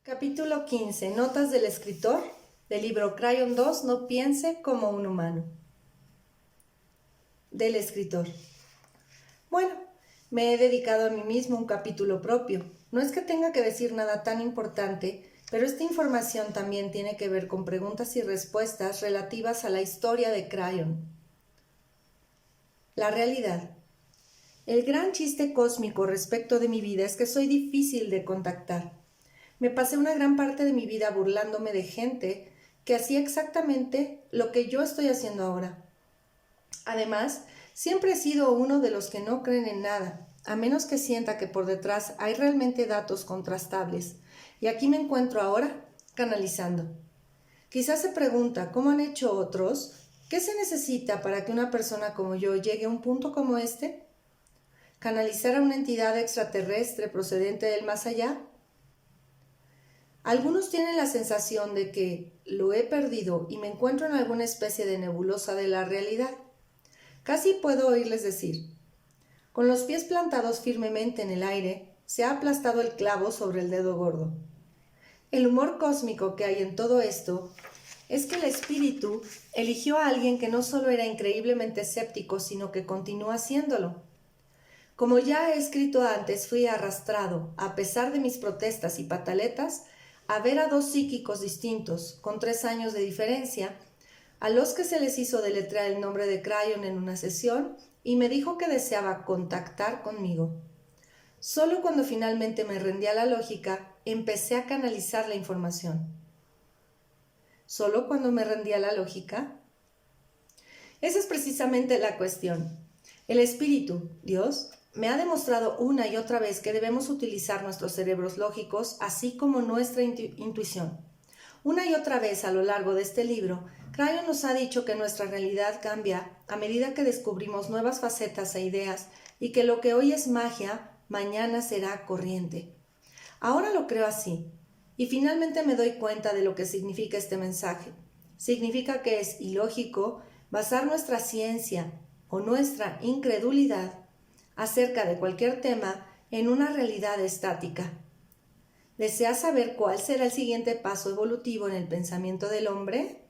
Capítulo 15. Notas del escritor del libro Crayon 2. No piense como un humano. Del escritor. Bueno, me he dedicado a mí mismo un capítulo propio. No es que tenga que decir nada tan importante, pero esta información también tiene que ver con preguntas y respuestas relativas a la historia de Crayon. La realidad. El gran chiste cósmico respecto de mi vida es que soy difícil de contactar. Me pasé una gran parte de mi vida burlándome de gente que hacía exactamente lo que yo estoy haciendo ahora. Además, siempre he sido uno de los que no creen en nada, a menos que sienta que por detrás hay realmente datos contrastables. Y aquí me encuentro ahora, canalizando. Quizás se pregunta, ¿cómo han hecho otros? ¿Qué se necesita para que una persona como yo llegue a un punto como este? ¿Canalizar a una entidad extraterrestre procedente del más allá? Algunos tienen la sensación de que lo he perdido y me encuentro en alguna especie de nebulosa de la realidad. Casi puedo oírles decir, con los pies plantados firmemente en el aire, se ha aplastado el clavo sobre el dedo gordo. El humor cósmico que hay en todo esto es que el espíritu eligió a alguien que no solo era increíblemente escéptico, sino que continúa haciéndolo. Como ya he escrito antes, fui arrastrado, a pesar de mis protestas y pataletas, a ver a dos psíquicos distintos, con 3 años de diferencia, a los que se les hizo deletrear el nombre de Crayon en una sesión y me dijo que deseaba contactar conmigo. Solo cuando finalmente me rendí a la lógica, empecé a canalizar la información. ¿Solo cuando me rendí a la lógica? Esa es precisamente la cuestión. El espíritu, Dios, me ha demostrado una y otra vez que debemos utilizar nuestros cerebros lógicos, así como nuestra intuición. Una y otra vez a lo largo de este libro, Crayon nos ha dicho que nuestra realidad cambia a medida que descubrimos nuevas facetas e ideas y que lo que hoy es magia, mañana será corriente. Ahora lo creo así, y finalmente me doy cuenta de lo que significa este mensaje. Significa que es ilógico basar nuestra ciencia o nuestra incredulidad acerca de cualquier tema en una realidad estática. ¿Deseas saber cuál será el siguiente paso evolutivo en el pensamiento del hombre?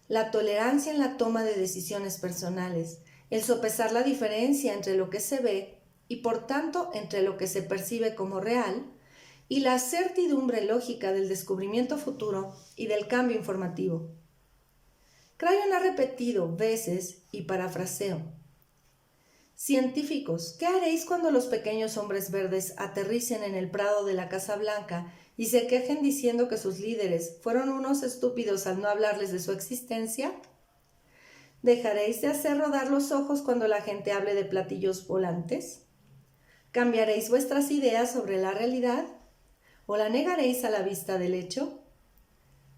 La tolerancia en la toma de decisiones personales, el sopesar la diferencia entre lo que se ve y por tanto entre lo que se percibe como real, y la certidumbre lógica del descubrimiento futuro y del cambio informativo. Crayon ha repetido veces, y parafraseo, científicos, ¿qué haréis cuando los pequeños hombres verdes aterricen en el prado de la Casa Blanca y se quejen diciendo que sus líderes fueron unos estúpidos al no hablarles de su existencia? ¿Dejaréis de hacer rodar los ojos cuando la gente hable de platillos volantes? ¿Cambiaréis vuestras ideas sobre la realidad? ¿O la negaréis a la vista del hecho?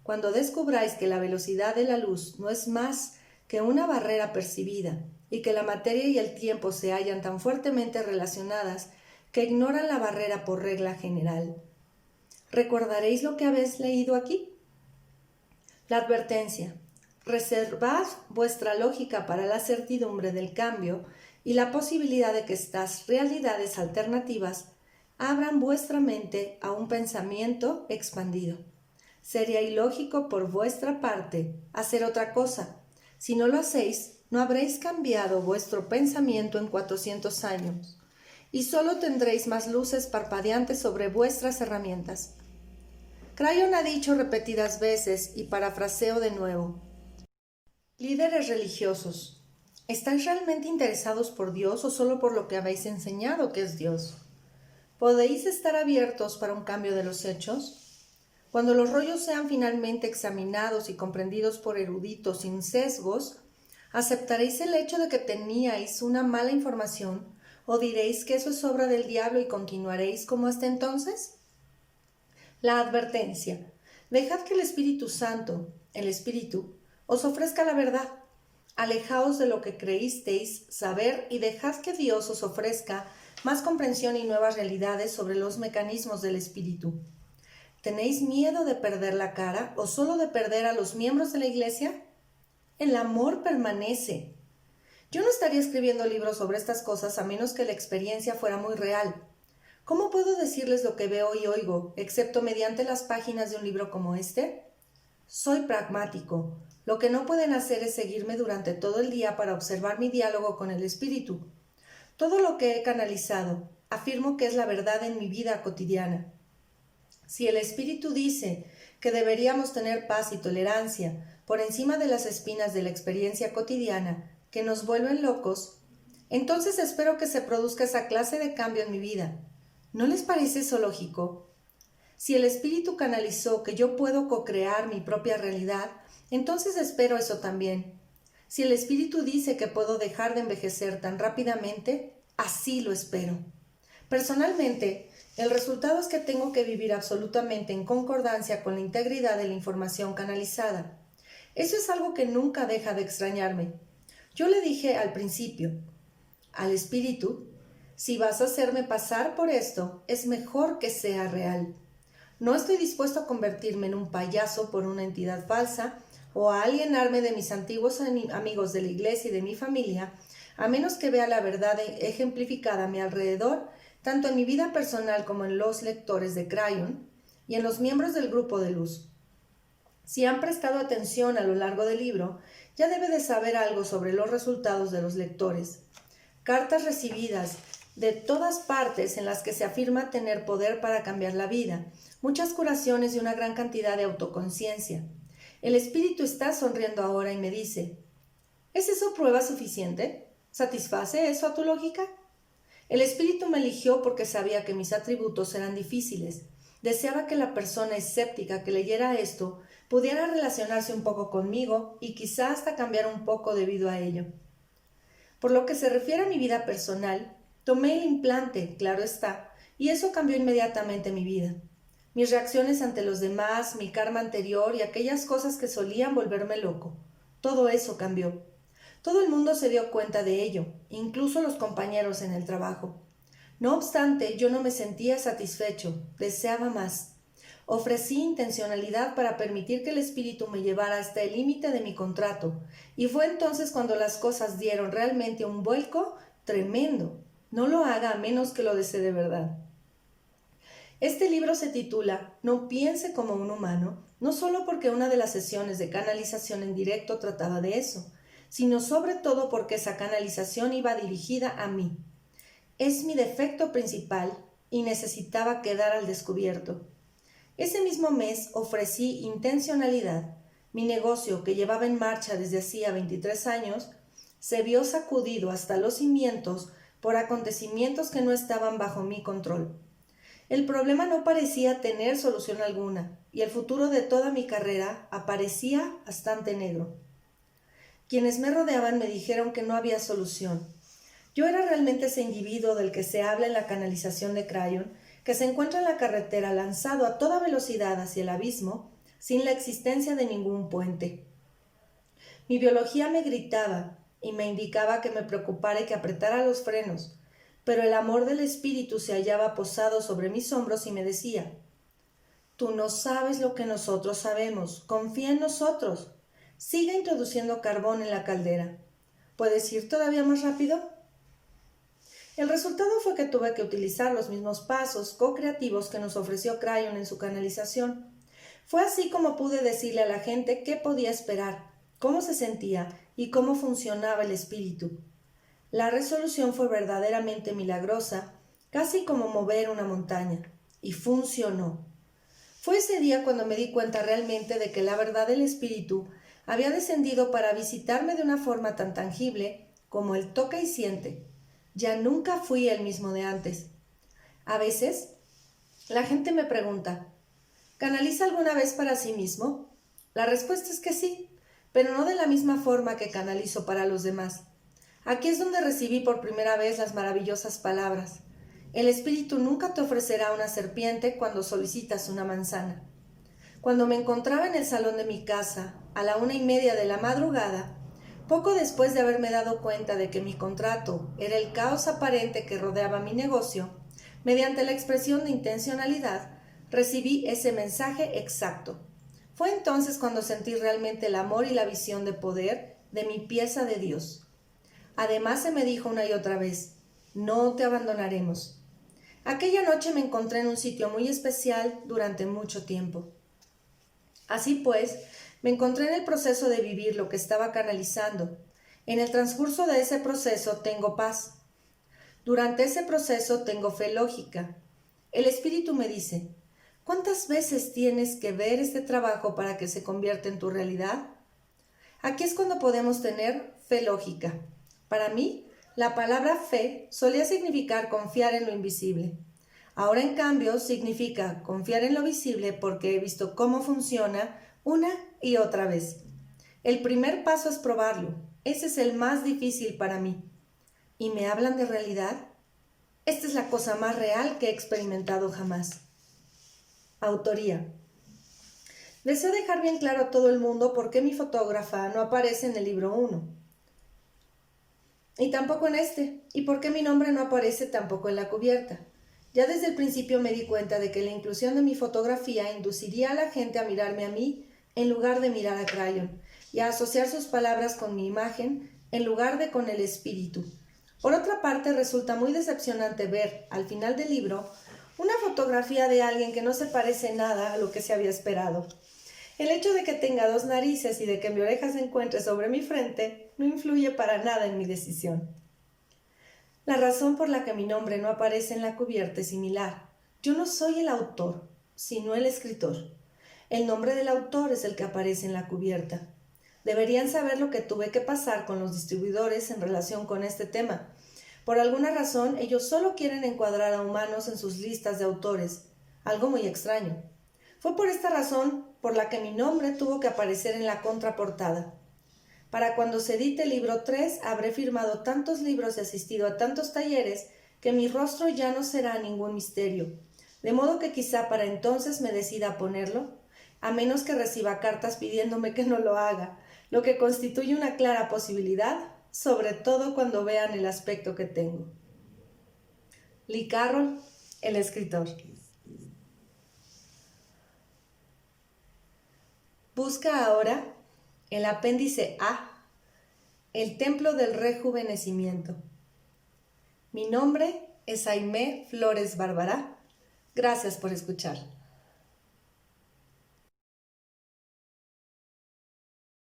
Cuando descubráis que la velocidad de la luz no es más que una barrera percibida y que la materia y el tiempo se hallan tan fuertemente relacionadas que ignoran la barrera por regla general, ¿recordaréis lo que habéis leído aquí? La advertencia. Reservad vuestra lógica para la certidumbre del cambio y la posibilidad de que estas realidades alternativas abran vuestra mente a un pensamiento expandido. Sería ilógico por vuestra parte hacer otra cosa. Si no lo hacéis, no habréis cambiado vuestro pensamiento en 400 años y solo tendréis más luces parpadeantes sobre vuestras herramientas. Crayon ha dicho repetidas veces, y parafraseo de nuevo, líderes religiosos, ¿estáis realmente interesados por Dios o solo por lo que habéis enseñado que es Dios? ¿Podéis estar abiertos para un cambio de los hechos? Cuando los rollos sean finalmente examinados y comprendidos por eruditos sin sesgos, ¿aceptaréis el hecho de que teníais una mala información o diréis que eso es obra del diablo y continuaréis como hasta entonces? La advertencia. Dejad que el Espíritu Santo, el Espíritu, os ofrezca la verdad. Alejaos de lo que creísteis saber y dejad que Dios os ofrezca más comprensión y nuevas realidades sobre los mecanismos del Espíritu. ¿Tenéis miedo de perder la cara o solo de perder a los miembros de la Iglesia? El amor permanece. Yo no estaría escribiendo libros sobre estas cosas a menos que la experiencia fuera muy real. ¿Cómo puedo decirles lo que veo y oigo, excepto mediante las páginas de un libro como este? Soy pragmático. Lo que no pueden hacer es seguirme durante todo el día para observar mi diálogo con el espíritu. Todo lo que he canalizado, afirmo que es la verdad en mi vida cotidiana. Si el espíritu dice que deberíamos tener paz y tolerancia por encima de las espinas de la experiencia cotidiana que nos vuelven locos, entonces espero que se produzca esa clase de cambio en mi vida. ¿No les parece eso lógico? Si el espíritu canalizó que yo puedo co-crear mi propia realidad, entonces espero eso también. Si el espíritu dice que puedo dejar de envejecer tan rápidamente, así lo espero. Personalmente, el resultado es que tengo que vivir absolutamente en concordancia con la integridad de la información canalizada. Eso es algo que nunca deja de extrañarme. Yo le dije al principio, al espíritu, si vas a hacerme pasar por esto, es mejor que sea real. No estoy dispuesto a convertirme en un payaso por una entidad falsa o a alienarme de mis antiguos amigos de la iglesia y de mi familia, a menos que vea la verdad ejemplificada a mi alrededor, tanto en mi vida personal como en los lectores de Crayon y en los miembros del grupo de luz. Si han prestado atención a lo largo del libro, ya debe de saber algo sobre los resultados de los lectores. Cartas recibidas de todas partes en las que se afirma tener poder para cambiar la vida, muchas curaciones y una gran cantidad de autoconciencia. El espíritu está sonriendo ahora y me dice, ¿es eso prueba suficiente? ¿Satisface eso a tu lógica? El espíritu me eligió porque sabía que mis atributos eran difíciles. Deseaba que la persona escéptica que leyera esto pudiera relacionarse un poco conmigo y quizá hasta cambiar un poco debido a ello. Por lo que se refiere a mi vida personal, tomé el implante, claro está, y eso cambió inmediatamente mi vida. Mis reacciones ante los demás, mi karma anterior y aquellas cosas que solían volverme loco. Todo eso cambió. Todo el mundo se dio cuenta de ello, incluso los compañeros en el trabajo. No obstante, yo no me sentía satisfecho, deseaba más. Ofrecí intencionalidad para permitir que el espíritu me llevara hasta el límite de mi contrato, y fue entonces cuando las cosas dieron realmente un vuelco tremendo. No lo haga a menos que lo desee de verdad. Este libro se titula No piense como un humano, no solo porque una de las sesiones de canalización en directo trataba de eso, sino sobre todo porque esa canalización iba dirigida a mí. Es mi defecto principal y necesitaba quedar al descubierto. Ese mismo mes ofrecí intencionalidad. Mi negocio, que llevaba en marcha desde hacía 23 años, se vio sacudido hasta los cimientos por acontecimientos que no estaban bajo mi control. El problema no parecía tener solución alguna, y el futuro de toda mi carrera aparecía bastante negro. Quienes me rodeaban me dijeron que no había solución. Yo era realmente ese individuo del que se habla en la canalización de Crayon, que se encuentra en la carretera lanzado a toda velocidad hacia el abismo, sin la existencia de ningún puente. Mi biología me gritaba y me indicaba que me preocupara y que apretara los frenos, pero el amor del espíritu se hallaba posado sobre mis hombros y me decía, tú no sabes lo que nosotros sabemos, confía en nosotros. Sigue introduciendo carbón en la caldera. ¿Puedes ir todavía más rápido? El resultado fue que tuve que utilizar los mismos pasos co-creativos que nos ofreció Crayon en su canalización. Fue así como pude decirle a la gente qué podía esperar, cómo se sentía y cómo funcionaba el espíritu. La resolución fue verdaderamente milagrosa, casi como mover una montaña, y funcionó. Fue ese día cuando me di cuenta realmente de que la verdad del espíritu había descendido para visitarme de una forma tan tangible como el toca y siente. Ya nunca fui el mismo de antes. A veces, la gente me pregunta, ¿canaliza alguna vez para sí mismo? La respuesta es que sí, pero no de la misma forma que canalizo para los demás. Aquí es donde recibí por primera vez las maravillosas palabras. El espíritu nunca te ofrecerá una serpiente cuando solicitas una manzana. Cuando me encontraba en el salón de mi casa, a la 1:30 de la madrugada, poco después de haberme dado cuenta de que mi contrato era el caos aparente que rodeaba mi negocio, mediante la expresión de intencionalidad, recibí ese mensaje exacto. Fue entonces cuando sentí realmente el amor y la visión de poder de mi pieza de Dios. Además se me dijo una y otra vez, no te abandonaremos. Aquella noche me encontré en un sitio muy especial durante mucho tiempo. Así pues, me encontré en el proceso de vivir lo que estaba canalizando. En el transcurso de ese proceso tengo paz. Durante ese proceso tengo fe lógica. El espíritu me dice, ¿cuántas veces tienes que ver este trabajo para que se convierta en tu realidad? Aquí es cuando podemos tener fe lógica. Para mí, la palabra fe solía significar confiar en lo invisible. Ahora, en cambio, significa confiar en lo visible porque he visto cómo funciona una y otra vez. El primer paso es probarlo. Ese es el más difícil para mí. ¿Y me hablan de realidad? Esta es la cosa más real que he experimentado jamás. Autoría. Deseo dejar bien claro a todo el mundo por qué mi fotógrafa no aparece en el libro 1. Y tampoco en este. Y por qué mi nombre no aparece tampoco en la cubierta. Ya desde el principio me di cuenta de que la inclusión de mi fotografía induciría a la gente a mirarme a mí en lugar de mirar a Crayon y a asociar sus palabras con mi imagen en lugar de con el espíritu. Por otra parte, resulta muy decepcionante ver, al final del libro, una fotografía de alguien que no se parece nada a lo que se había esperado. El hecho de que tenga 2 narices y de que mi oreja se encuentre sobre mi frente no influye para nada en mi decisión. La razón por la que mi nombre no aparece en la cubierta es similar. Yo no soy el autor, sino el escritor. El nombre del autor es el que aparece en la cubierta. Deberían saber lo que tuve que pasar con los distribuidores en relación con este tema. Por alguna razón, ellos solo quieren encuadrar a humanos en sus listas de autores, algo muy extraño. Fue por esta razón por la que mi nombre tuvo que aparecer en la contraportada. Para cuando se edite el libro 3, habré firmado tantos libros y asistido a tantos talleres que mi rostro ya no será ningún misterio, de modo que quizá para entonces me decida a ponerlo, a menos que reciba cartas pidiéndome que no lo haga, lo que constituye una clara posibilidad, sobre todo cuando vean el aspecto que tengo. Lee Carroll, el escritor. Busca ahora el apéndice A, el templo del rejuvenecimiento. Mi nombre es Aimé Flores Barbará. Gracias por escuchar.